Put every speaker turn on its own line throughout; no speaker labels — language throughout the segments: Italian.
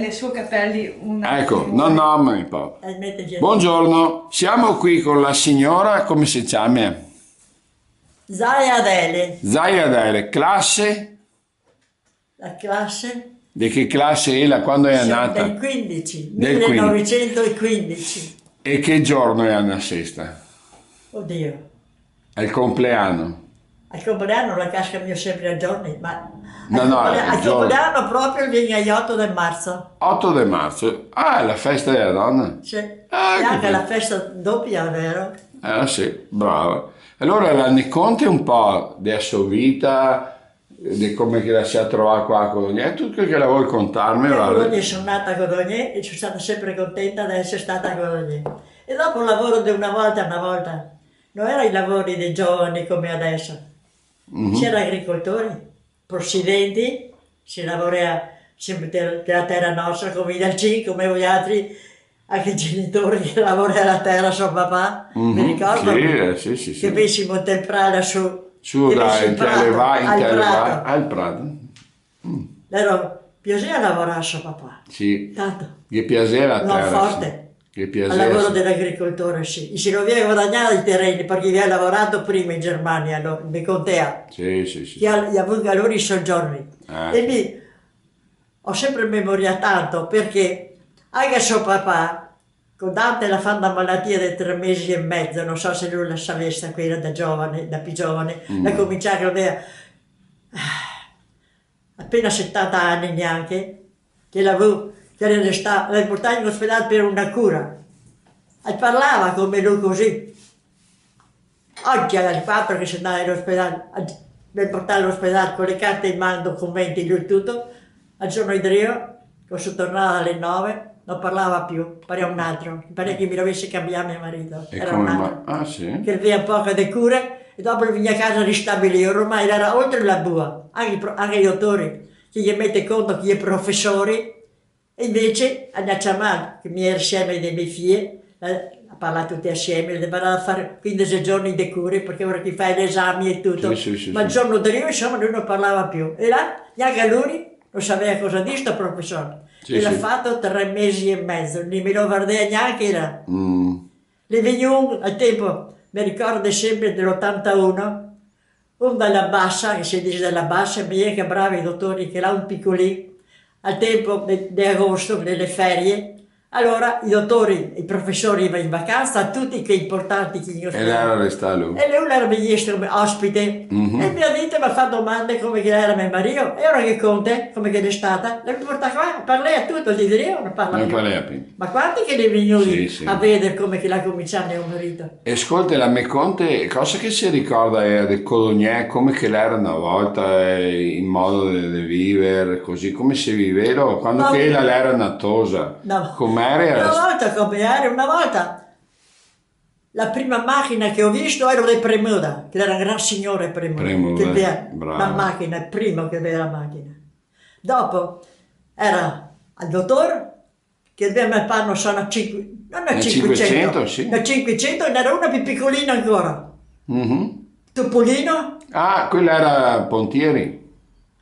le sue capelli una...
Ecco, no, ma mi pa. Buongiorno, siamo qui con la signora, come si chiama?
Zaia Adele,
Zaia Adele, classe?
la classe
Di che classe è? Quando è nata?
del 15,
Del
1915.
E che giorno è la sesta?
Oddio,
È il compleanno.
al compleanno la casca mio sempre a giorni, ma
il
al
giorno.
compleanno proprio viene agli 8 del marzo.
8 di marzo. Ah, è la festa della donna.
Sì.
Ah,
E anche
che
la festa doppia, vero?
sì, brava. Allora la conti un po' della sua vita, di come che la si è trovata qua a Cologne, tutto che la vuoi contarmi,
Io a
guarda.
Cologne sono nata a Cologne e sono stata sempre contenta di essere stata a Cologne. E dopo un lavoro di una volta, non erano i lavori dei giovani come adesso. C'erano agricoltori, possidenti, si lavora sempre della terra nostra, come i Dalcin, come voi altri, anche i genitori che lavorano la terra, suo papà, mi ricordo
Sì.
che venissimo a temprare
Su
che
da
venissimo
in Televa,
Prato.
al Prato.
Piaceva lavorare a suo papà,
Sì,
tanto,
gli piaceva la
non
terra.
forte.
Sì. Gli
Al
piaceva.
lavoro dell'agricoltore, sì. E si non viene guadagnato i terreni perché aveva lavorato prima in Germania, no? In Contea,
Sì.
che ha avuto loro i soggiorni. E ho sempre memoria tanto perché anche suo papà, con Dante la fanno una malattia di 3 mesi e mezzo, non so se lui la sapesse, quella da giovane, da più giovane, l'ha cominciato aveva appena 70 anni neanche, che l'ha portato in ospedale per una cura. E parlava come lui così. Oggi ha il fatto che se andava in ospedale, per portare all'ospedale con le carte in mano, documenti, lui tutto, al giorno di Dio, che sono tornata alle 9, non parlava più, pareva un altro, pareva che mi dovesse cambiare mio marito,
E
era
come
un altro,
Ah, sì?
che aveva poco di cure e dopo venne a casa ristabilire, ormai era oltre la bua, anche i dottori, che gli mette conto che gli professori, e invece a Naciamal, che mi era insieme dei miei figli, a parlare tutti assieme, dovevano fare 15 giorni di cure perché ora ti fai gli esami e tutto,
Sì,
ma il giorno di Dio insomma lui non parlava più e là neanche lui non sapeva cosa dire sto professore e l'ha fatto 3 mesi e mezzo, non me lo guardava neanche là. Le venivo al tempo, mi ricordo sempre dell'81, un dalla bassa, che si dice dalla bassa, mi che bravi i dottori che là un piccolino, al tempo di agosto, nelle ferie, allora i dottori, i professori vanno in vacanza, tutti che importanti che io
E lei era restata lui.
e lui era ministro ospite e mi ha detto, mi ha fatto domande come che era mio marito e ora che conte, come che è stata, le porta qua, parla a tutto, gli direi, non parla
Non
più.
parla più.
Ma quanti che ne venuti
Sì.
a vedere come che l'ha cominciato mio marito?
E ascolta, la mia conte, cosa che si ricorda del Colognè, come che l'era una volta, il modo di vivere, così come si viveva, quando che lei era natosa, com'era?
Una volta, la prima macchina che ho visto era di Premuda, che era un gran signore Premuda, che aveva la macchina, il primo che aveva la macchina. Dopo era il dottor, che aveva il panno sono a 500,
sì.
a 500 e ne era una più piccolina ancora. Topolino,
Ah, quella era Pontieri.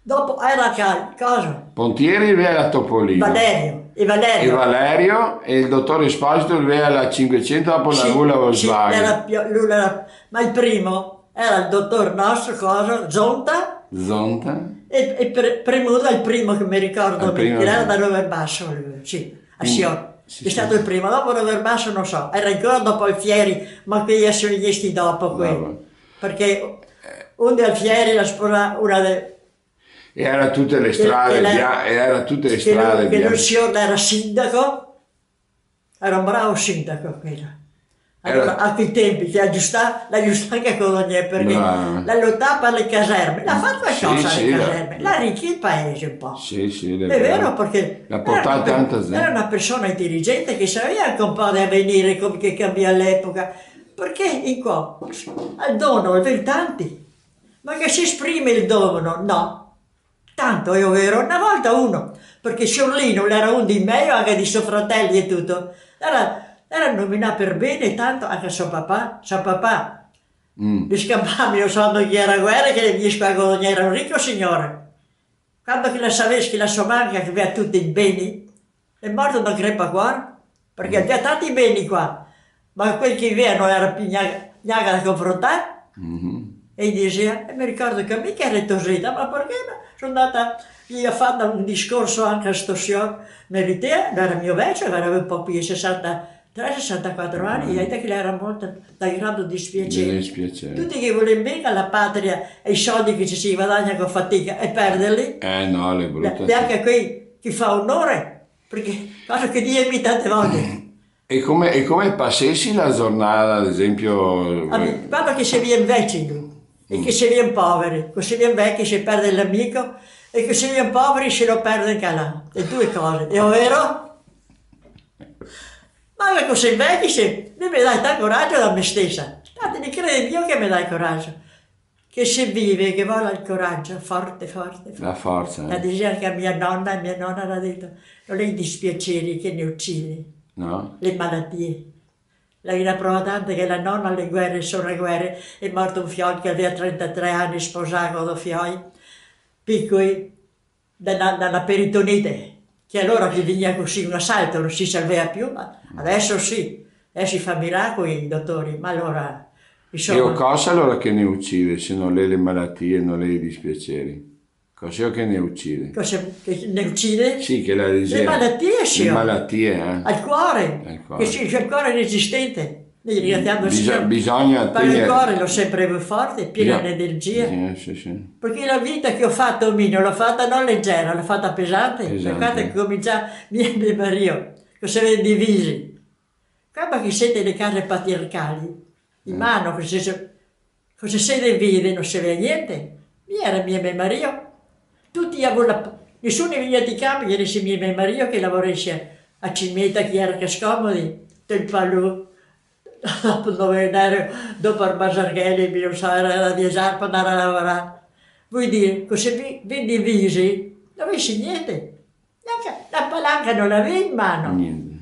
dopo era cosa?
Pontieri aveva la Topolino.
Valerio.
E il dottore Esposito aveva la 500 dopo la Volkswagen.
Ma il primo era il dottor nostro, Zonta, e Premuda il primo che mi ricordo, che era da Roverbasso, sì, a Sion. È stato il primo, dopo Roverbasso non so, era ancora dopo il Fieri, ma qui sono gli dopo qui. Perché uno al Fieri la sposa, una delle...
E era tutte le strade,
che lui signor era sindaco, era un bravo sindaco quello. Allora, a quei tempi che l'ha aggiustato anche Cologne perché la lottava per le caserme, l'ha fatto qualcosa alle caserme, l'ha arricchito il paese un po'.
Sì,
è vero perché era una persona intelligente che sapeva anche un po' di avvenire, come che cambia all'epoca, perché in qua al dono il tanti, ma che si esprime il dono, no. Tanto è vero, una volta uno, perché Sciorlino era uno di me, anche di suoi fratelli e tutto, era nominato per bene, tanto anche suo papà, gli scappami, non so chi era guerra, che gli scappavano, era un ricco signore. Quando che la sapessi che la sua mamma che aveva tutti i beni, è morto da crepacuore, perché abbiamo tanti beni qua, ma quel che viene non era più neanche da confrontare. E diceva, e mi ricordo che mica ero tosita, ma perché sono andata, gli ho fatto un discorso anche a sto signor Merité, era mio vecchio, aveva un po' più di 63-64 anni, e che era molto da grande dispiacere. Tutti che vogliono bene alla patria e i soldi che ci si guadagna con fatica e perderli,
no, le brutte.
E anche qui chi fa onore, perché cosa che dimmi tante volte.
E come passessi la giornata, ad esempio?
Quando che si viene vecchi, e che si viene poveri, che si viene vecchi si perde l'amico, e che si viene poveri se lo perde anche là. Le due cose, è vero? Ma quando sei vecchi, mi dai tanto coraggio da me stessa. Tanto mi credi io che mi dai coraggio. Che si vive, che vuole il coraggio, forte, forte, forte.
La forza.
La diceva che mia nonna ha detto, non è i dispiaceri che ne uccide,
no?
Le malattie. Lei la prova tanto che la nonna alle guerre sono le guerre, è morto un figlio che aveva 33 anni, sposato con due figli, piccoli, da una peritonite, che allora che veniva così un assalto, non si salvava più, ma adesso sì, adesso si fa miracoli i dottori, ma allora... Insomma,
e cosa allora che ne uccide, se non le malattie, non le i dispiaceri? Cos'è che ne uccide?
Cosa che ne uccide?
Sì, che la diceva.
Le malattie, sì.
Le malattie,
Al cuore. Che sì, il cuore è resistente.
Bisogna
tenere... il cuore l'ho sempre più forte, pieno di energia.
Sì.
Perché la vita che ho fatto non l'ho fatta non leggera, l'ho fatta pesante.
Esatto.
Guardate che comincia mio marito, che si vede divisi. Quando che siete le case patriarcali, in mano, cosa si divide, non si vede niente. Era mio marito. Tutti nessuno veniva di campo, ieri si mio marito che lavorava a Cimetta, che era che scomodi, del palù. Dopo dopo il Basarghelli, mi non so, era da 10 anni per andare a lavorare. Vuol dire, così ben divisi, non avessi niente. Neanche la palanca non l'avevi in mano.
Niente.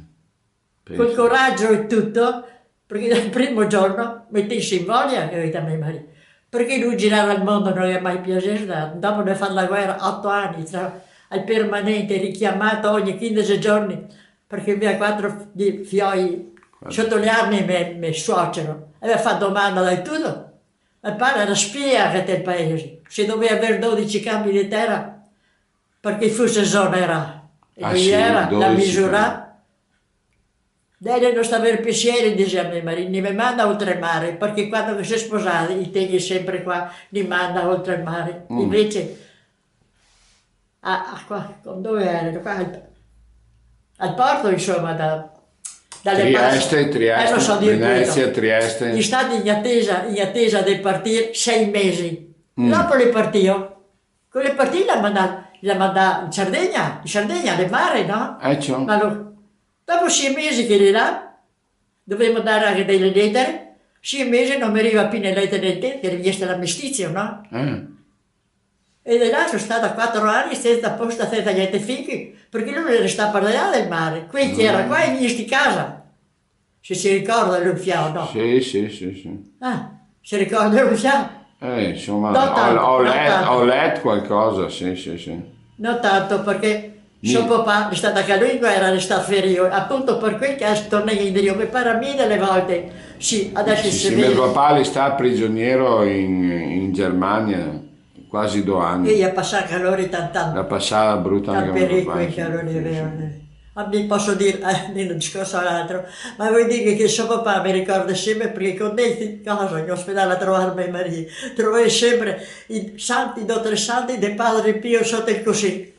Col coraggio e tutto, perché dal primo giorno mettessi in voglia, che avete a mio marito. Perché lui girava il mondo non gli è mai piaciuto. Dopo di fare la guerra 8 anni, al permanente, richiamato ogni 15 giorni, perché aveva 4 figli. Sotto le armi mi suocero, aveva fatto domanda da tutto. Il padre era spia che del paese, si doveva avere 12 campi di terra perché fosse zona era. E lui era la misura. Lei non stava per piacere, diceva a mio marito, mi manda oltre il mare, perché quando si è sposati, i tegli sempre qua, li manda oltre il mare. Invece, qua, dove era? Qua, al porto, insomma, dalle
Trieste,
non so dire
Venezia, Trieste.
Gli stati in attesa di partire 6 mesi. Dopo le partio. Con le partite la manda in Sardegna, al mare, no?
Ciò.
Dopo 6 mesi che eri là, dovevamo dare anche delle lettere. 6 mesi non mi arriva più le lettere del tempo, che richiesta l'armistizio, no? E da là sono stata 4 anni senza posta, senza niente figli, perché lui non restava per là del mare. Qui che era qua in questa casa. Se si ricorda l'Unfiao, no?
Sì.
Si ricorda l'Unfiao?
Insomma, ho letto qualcosa, sì.
Non tanto, perché suo papà è stato anche lui in guerra, è stato ferito, appunto per quel che torna indietro, mi pare a me delle volte, sì, adesso si vede.
Mio papà sta prigioniero in Germania. Quasi 2 anni.
E gli ha passato calore tanto.
La passata brutta anche
a mio papà. Mi posso dire, nel discorso all'altro, ma vuol dire che suo papà mi ricorda sempre, perché con dei cose in ospedale a trovare mio marito, trovai sempre i santi, dottori santi del Padre Pio sotto il così.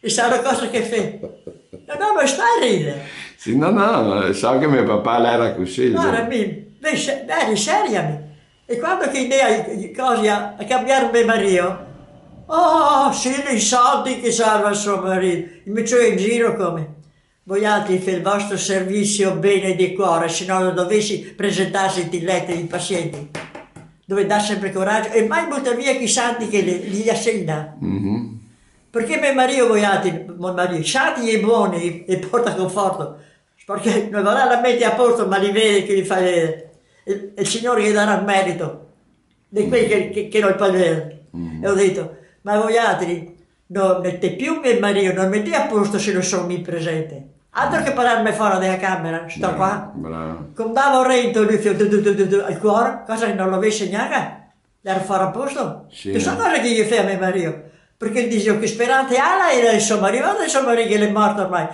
E sa una cosa che fa? No, ma stai a ridere.
Sì, no, so che mio papà era così.
Guarda, eri seria. E quando che idea cose a cambiare mio marito, sì, i soldi che salva il suo marito, mi metto in giro come, voi altri fate il vostro servizio bene di cuore, se no non dovessi presentarsi in letto di pazienti, dove dà sempre coraggio, e mai butta via i santi che gli assegna. Perché mio marito, voi altri, santi e buoni, e porta conforto, perché non va la mette a posto, ma li vede che li fa vedere. E il Signore gli darà il merito di quelli che non può vedere. E ho detto, ma voi altri non mettete più mio marito, non mettete a posto se non sono mi presente. Altro che pararmi fuori dalla camera, sto qua.
Bravo.
Come davo rento al cuore, cosa che non lo avessi neanche, era fuori a posto.
Sì,
Tu sai cosa che gli fai a mio marito? Perché dicevo che Sperante alla era il suo marito, il suo marito che è morto ormai.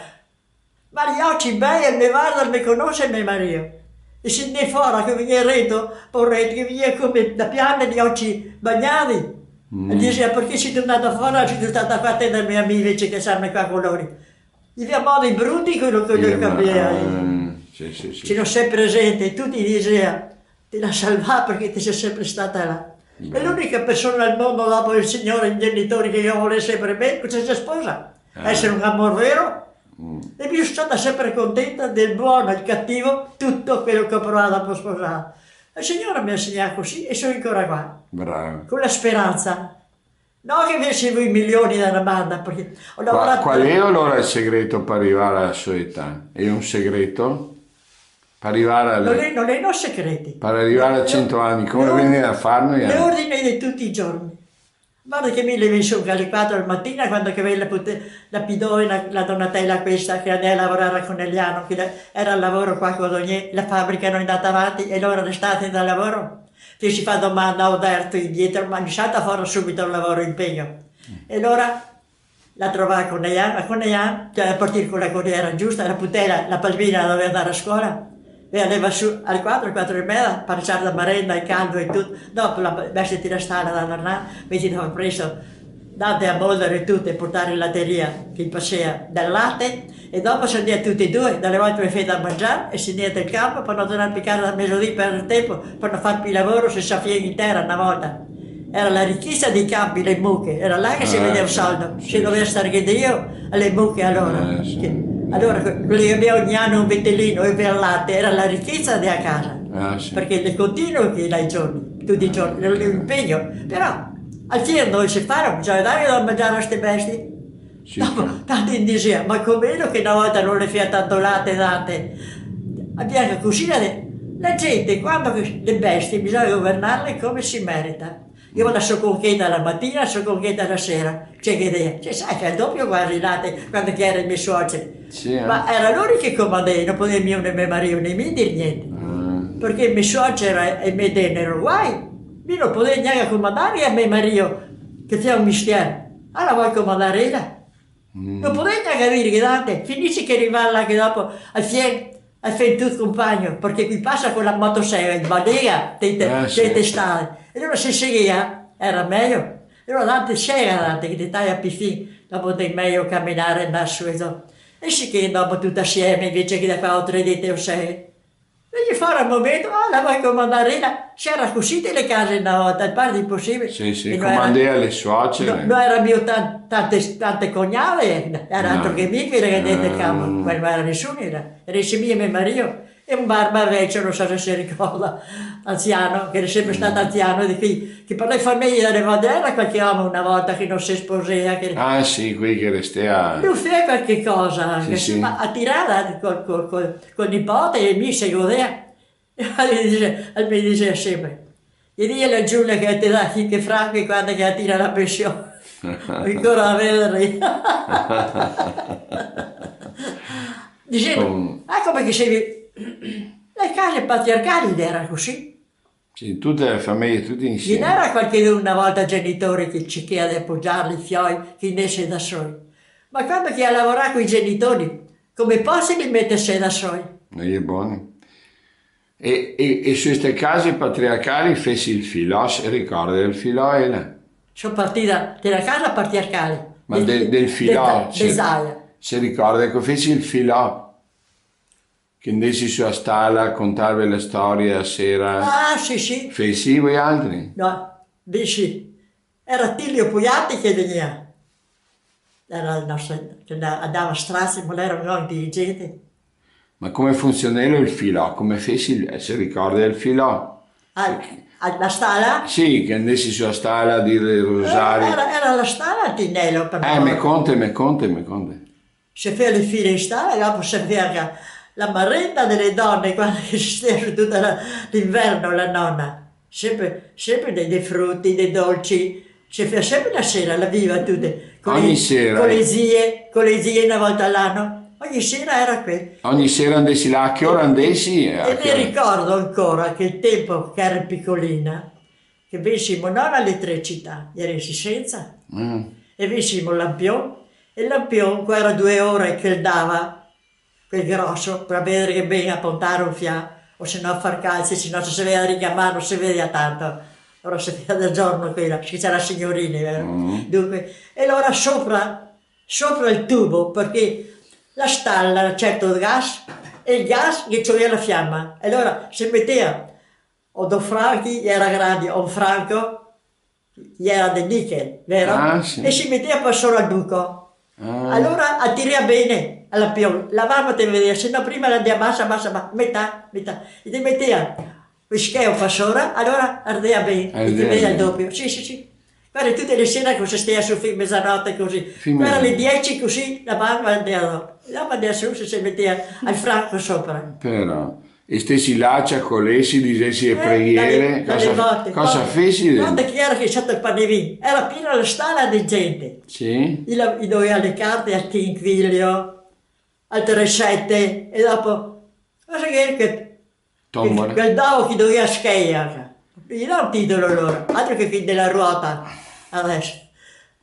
Ma gli occhi bei e mi guarda, mi conosce mio marito. E se ne fuori che viene rento, poveretto, che viene come da piange gli occhi bagnati. E diceva perché sei tornato fuori, sei stata qua a attendermi a me invece che sarmi qua con loro. Gli abbiamo modo brutti quello che gli cambiava.
Sì.
Ce l'ho sempre presente, tutti dicevano, ti la salva perché ti sei sempre stata là. È l'unica persona al mondo dopo il Signore e i genitori che io volevo sempre bene, che si sposa. Essere un amor vero. E mi sono stata sempre contenta del buono, il cattivo, tutto quello che ho provato dopo sposare. Il Signore mi ha insegnato così e sono ancora qua.
Bravo.
Con la speranza. No che avessi voi milioni dalla banda, perché ho lavorato...
Qual è allora il segreto per arrivare alla sua età? È un segreto? Per arrivare alle...
Non è segreti.
Per arrivare a 100 anni, come viene a farlo?
Le ordini di tutti i giorni. Guarda che mi levi su alle 4 del mattino, quando che vedo la Pidone, la Donatella questa, che andava a lavorare con Eliano, che era al lavoro qua con Ogni, la fabbrica non è andata avanti e loro restate dal lavoro. Che si fa domanda a Oderto indietro, ma mi salta fuori subito il lavoro impegno. E allora la trovai con Eliano, cioè a partire con la corriera giusta, la putela, la Palmina doveva andare a scuola. E andava su alle 4 e mezza, per lasciare la merenda, il caldo e tutto. Dopo la vestiti la strada da tornare, invece avevo preso date a moldere e tutto e portare in latteria che passava del latte. E dopo si andiamo tutti e due, dalle volte mi fai da mangiare e si andiamo in campo per non tornare a piccare da mezzodì per il tempo, per non far più lavoro, se si affia in terra una volta. Era la ricchezza dei campi, le mucche, era là che si vedeva il soldo. Se doveva stare che Dio, alle mucche allora. Allora, quelli che abbiamo ogni anno un vetellino e per latte, era la ricchezza della casa. Perché è continuo che dai giorni, tutti i giorni, era un impegno. Però al fiero dove si fa, bisogna dare da mangiare a queste bestie.
Sì.
Dopo, tanti dicevano, ma com'è che una volta non le fia tanto latte date? Abbiamo che cucinare. La gente, quando le bestie, bisogna governarle come si merita. Io la so conchetta la mattina, so conchetta la sera. C'è che idea? Cioè, sai che è il doppio quasi latte quando che erano i miei suoceri.
Sì,
Ma era loro che comandavano, non poteva mio né mio marito né mi dire niente. Perché i miei suoceri e i miei denti erano guai. Io non potevo neanche comandare a mio marito che c'è un mestiere. Allora vuoi comandare ella? Non potevo neanche dire che date, finisce che arriva là che dopo al fianco. Hai fatto tutto compagno, perché qui passa con la motosega in badega, dei testali. E allora se seguia, era meglio. E allora tante sega, che ti taglia più fin, dopo ti è meglio camminare e andare su e dopo. E sì che dopo tutto assieme, invece che da qua o 3 dite o 6. E gli fa un momento, la vuoi comandare là? C'era così le case una volta, il par di possibile.
Sì, comandava le suocere.
Non era più tante cognate, era altro che mica che dentro il campo, non era nessuno, era mio e mio marito. E un barba vecchio, non so se si ricorda, anziano, che era sempre stato anziano, di qui, che per le famiglie delle moderne qualche uomo una volta che non si sposava. Che...
sì, qui che restea.
Lui fa qualche cosa, anche,
sì.
Ma a tirare col nipote e mi si godeva. E mi diceva sempre, gli dì alla Giulia che ti dà finché franchi quando che tira la pensione. Ancora a vedere. Dicendo, come che sei... Le case patriarcali erano così.
Sì, tutte le famiglie, tutti insieme.
Non era qualche una volta genitore che ci chiede di appoggiarli i fioi che nasce da soli. Ma quando chi ha lavorato con i genitori, come possono mettersi da soli?
Non è buono. E su queste case patriarcali feci il filò, ricorda del filò?
Sono partita dalla casa patriarcale.
Ma del filò? Si ricorda che feci il filò? Che andessi sulla stalla a raccontarvi le storie a sera.
Sì.
Feci voi altri?
No, dici, era Tilio Pugliati che veniva. Era il nostro, andava a strassi, ma era un uomo dirigente.
Ma come funzionava il filò? Come feci, si ricorda del filò?
La stalla?
Sì, che andessi sulla stalla a dire il rosario.
Era la stalla a Tinello per
me conte.
Si fa le file in stalla e dopo si ferma la marretta delle donne quando si stava tutto l'inverno la nonna. Sempre dei frutti, dei dolci. Si fa sempre la sera, la viva tutte.
Ogni sera.
Con le zie una volta all'anno. ogni sera era qui.
Ogni sera andessi là, a che ora andessi?
E mi ricordo ancora che il tempo che ero piccolina, che venissimo non all'elettricità, eri senza, e venissimo il lampione, e il lampione, qua era 2 ore che dava, quel grosso, per vedere che bene appuntare un fiato, o se no far calci, se no se si vede ricamare non si vede tanto. Ora si vede da giorno quella, perché c'era la signorina, vero? Dunque, e allora sopra il tubo, perché la stalla certo gas, e il gas che c'aveva la fiamma. E allora si metteva, o 2 franchi, era grande, o un franco, era del nickel, vero?
Sì.
E si metteva poi solo al buco. Allora attira bene alla più, lavava te vedere, se no prima la dia bassa, metà, e ti metteva il scheo per sopra, allora ardeva bene, e ti vedeva il doppio, sì. Guarda, tutte le sere così stia su fin mezzanotte così, guarda alle 10 così, la mamma andava, adesso si metteva al franco sopra.
Però, e stessi là, ci accolessi, dicessi le preghiere, cosa feci?
Guarda che era che sotto il panevino, era piena la stalla di gente.
Sì?
Io doveva le carte al Tinquilio, al Tresette, e dopo, cosa che davo che doveva schiacciare. Gli do un titolo loro, altro che fin della ruota, adesso.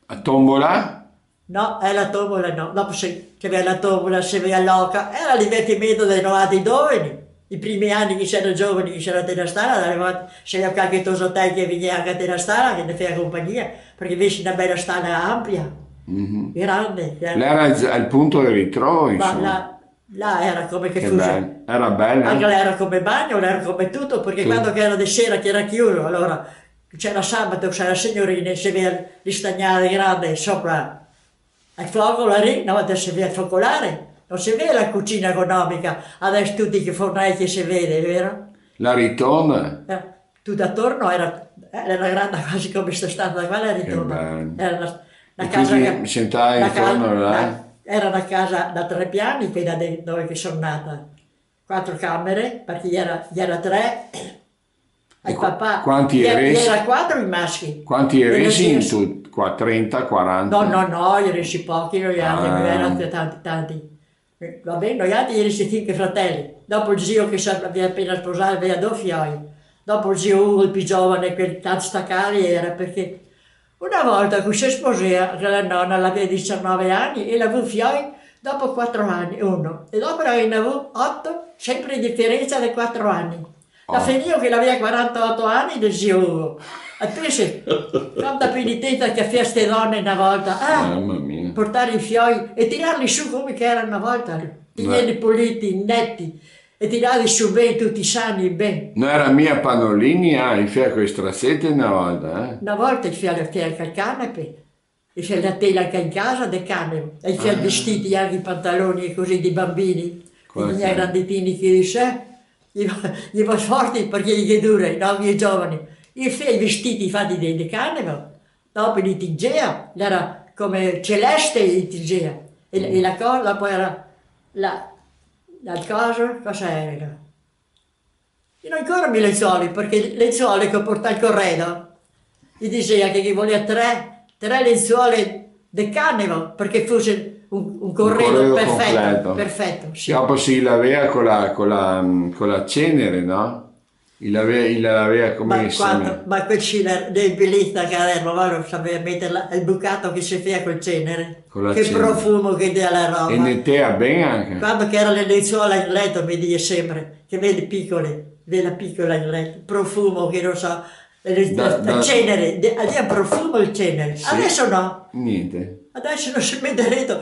A tombola?
No, la tombola no, dopo c'era la tombola, si vede l'oca, era il divertimento dei novati giovani. I primi anni che c'erano giovani che c'erano della stalla, c'era qualche tosotai che veniva anche della stalla, che ne faceva compagnia, perché invece una bella stalla ampia, grande.
L'era al punto di ritrovo, insomma.
Ma là era come che fosse.
Era bella.
Anche là era come bagno, era come tutto, perché quando era di sera che era chiuso, allora c'era sabato, c'era la signorina, si vede gli stagnari grandi sopra al fuoco, una volta si vede il focolare. Non si vede la cucina economica, adesso tutti che fornai che si vede, vero?
La ritorna?
Tutto attorno era grande quasi come sta stata qua la ritorna. Era una casa che...
Mi sentai intorno là?
Era una casa da 3 piani, quella dove sono nata. 4 camere, perché gli era 3. E papà...
Quanti eresi?
Era 4 i maschi.
Quanti eresi in tutto? 30, 40?
No, gli eresi pochi, noi altri, erano tanti. Va bene, noi altri eri 5 fratelli. Dopo il zio che aveva appena sposato aveva 2 fioi. Dopo il zio Ugo, il più giovane, quel tanto staccare era perché una volta che si sposava, che la nonna aveva 19 anni e aveva fioi dopo 4 anni, uno. E dopo ne aveva 8, sempre in differenza di 4 anni. La finita che aveva 48 anni del zio Ugo. E pensi, quanta penitenza che faceva queste donne una volta.
Mamma mia.
Portare i fioi e tirarli su come che erano una volta, tiglierli puliti, netti, e tirarli su bene, tutti sani, bene.
Non era mia Pannolini, il fiaco con i strazzette una volta,
Una volta il fiaco al canepe, il fiaco la tela anche in casa, del cane, e il fiaco vestiti, anche i pantaloni e così di bambini, i miei granditini che dice, gli va forti perché gli dura, no, gli giovani. I fiaco vestiti fatti di cane, dopo li tingeva, era come celeste li tingeva, e la cosa, poi era la cosa era? Io non ancora mi lenzuoli, perché le lenzuole che porta il corredo, gli diceva che gli voleva 3 lenzuole di cannevo, perché fosse un corredo perfetto. Sì.
Dopo si lavea con la cenere, no? Il lavea come insieme.
Ma quel cenere del bellista che aveva, ma non sapeva mettere il bucato che si faceva col cenere. Che cenere. Profumo che dà la roba.
E nettea bene anche.
Quando che era le lenzuola in letto mi dice sempre, che vedi piccole, vedi piccola in letto, profumo che non so, il cenere, aveva profumo il cenere, sì. Adesso no.
Niente.
Adesso non si mette dentro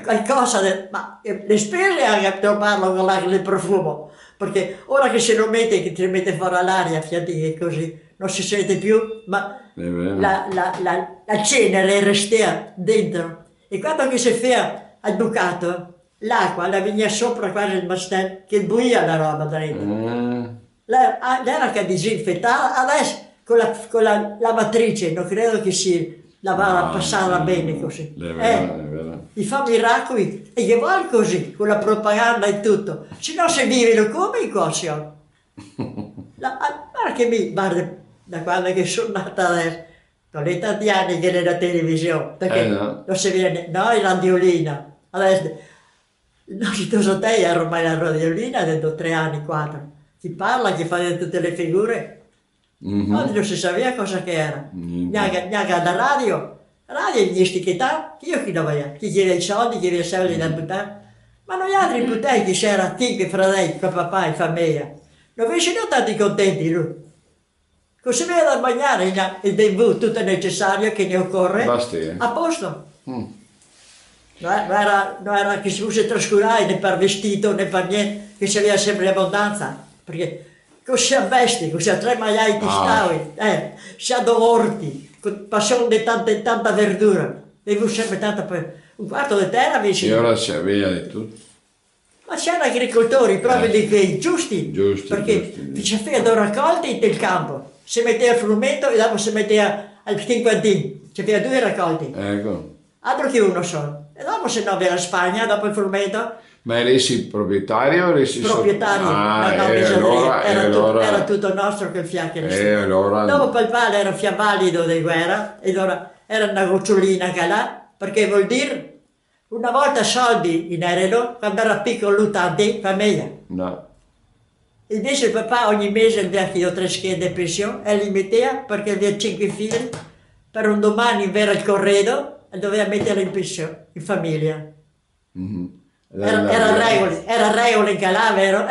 qualcosa, ma le spese anche parlo con il profumo. Perché ora che se lo mette, che ti mette fuori all'aria, fiati così, non si sente più, ma la cenere restea dentro. E quando che si fa al bucato, l'acqua la veniva sopra quasi il bastello, che buia la roba dentro. L'era che disinfettava, adesso con la lavatrice, non credo che si passava bene così.
È vero.
Gli fa miracoli e gli vuole così, con la propaganda e tutto. Se no si vivono come in cosio. Guarda che guarda, da quando che sono nata adesso, non è tanti anni che nella televisione, perché
no.
non si viene, no, in radiolina. Adesso, No, se tu so te ero ormai la radiolina dentro 3 anni, 4. Chi parla, chi fa tutte le figure. Oggi non si sapeva cosa che era. Neanche alla radio. Radio gli stichità, io chi doveva? Chi chiede i soldi, chi aveva i soldi da buttare. Ma noi altri buttati che c'era Tigre, fratelli, con papà e famiglia. Non avessero stati contenti lui. Così mi da mangiare il bevuto tutto necessario che ne occorre. A posto. Non era che si fosse trascurare né per vestito né per niente, che ci aveva sempre abbondanza. Perché così a vesti, così a 3 magliai di stavi, si ha 2 orti, passiamo di tanta verdura. Avevo sempre tanta un quarto di terra vicino.
E ora si aveva di tutto.
Ma c'erano agricoltori proprio di quei giusti, perché ci facevano raccolti del campo, si metteva il frumento e dopo si metteva al cinquantino, ci aveva 2 raccolti.
Ecco.
Altro che uno solo. E dopo se no aveva la Spagna, dopo il frumento.
Ma eri proprietario o eri
proprietario? Era tutto nostro quel fiacco.
Allora...
Dopo il padre era fiavalido di guerra, e allora era una gocciolina che là, perché vuol dire una volta soldi in erano, quando era piccolo lutante, famiglia.
No.
Invece il papà ogni mese gli aveva 3 schede di pensione e li metteva perché aveva 5 figli, per un domani in vera il corredo e doveva metterli in pensione, in famiglia. Era regole in Calà, vero?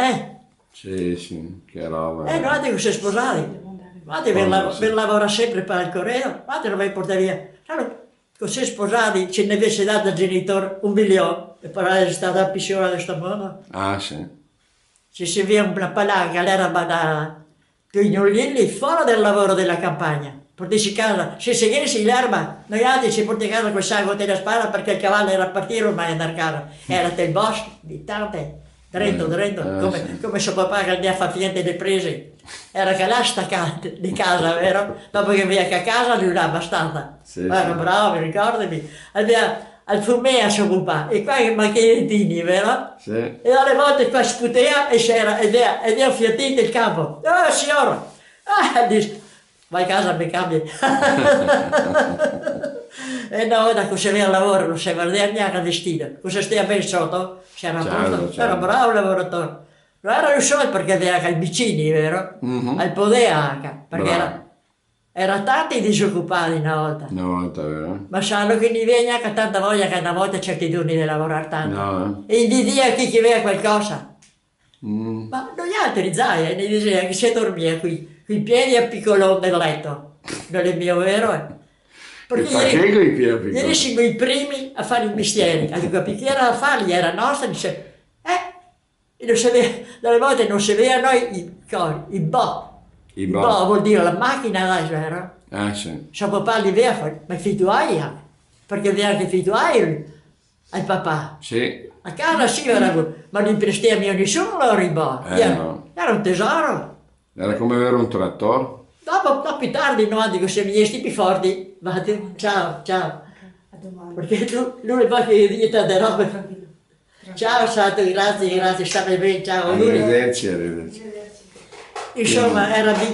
Sì, che roba.
No, dico, si è sposati. Guardate, per lavorare sempre per il corredo, guardate, non mi portare via. Così sposati, ce ne avesse dato al genitore 1 milione, e poi è stata la pensione di questo mondo.
Ah, sì.
Ci si vede una palanca, l'era da pignolini fuori del lavoro della campagna. Portarsi a casa, se seguissi l'erba, noi altri ci portiamo a casa con il sangue della spalla perché il cavallo era partito ormai andare a casa. Era del bosco, di tante, dritto, come suo papà che ne fa niente di prese. Era che là staccato di casa, vero? Dopo che veniva a casa lui era abbastanza. Era bravo, ricordami. Al fumea si occupava, e qua che mancava i tini, vero?
Sì.
E alle volte qua sputea e c'era, ed era fiattito il campo. Oh signora! Dice, vai a casa, mi cambi. E no, da cosa aveva il lavoro, non si vedeva neanche vestito. Cosa stia ben sotto? C'era posto, era bravo lavoratore. Non era il solo perché aveva i vicini, vero? Al podea anche, perché era tanti disoccupati una volta.
Una volta, vero?
Ma sanno che ne viene neanche tanta voglia che una volta certi giorni di lavorare tanto.
No.
E gli dia chi aveva qualcosa. Ma noi altri, zai, ne diceva che si dormia qui i piedi a piccolone del letto. Non è mio, vero? Perché ieri siamo i primi a fare i mestieri. Allora, perché era a farli, era nostra, dice, e non si vede, dalle volte non si vede a noi i bo. I bo vuol dire la macchina, vero?
Ah, sì.
Suo papà li vede, ma i figli tuoi, perché vede anche i figli tuoi al papà.
Sì.
A casa sì, ma non prestiamo a nessuno loro i bo. Era un tesoro.
Era come avere un trattore.
Dopo più tardi, no, dico, se mi viesti più forti, vado, ciao.
A domani.
Perché lui va che gli dà delle robe. Ciao, Sato, grazie, state bene, ciao.
Arrivederci.
Insomma, era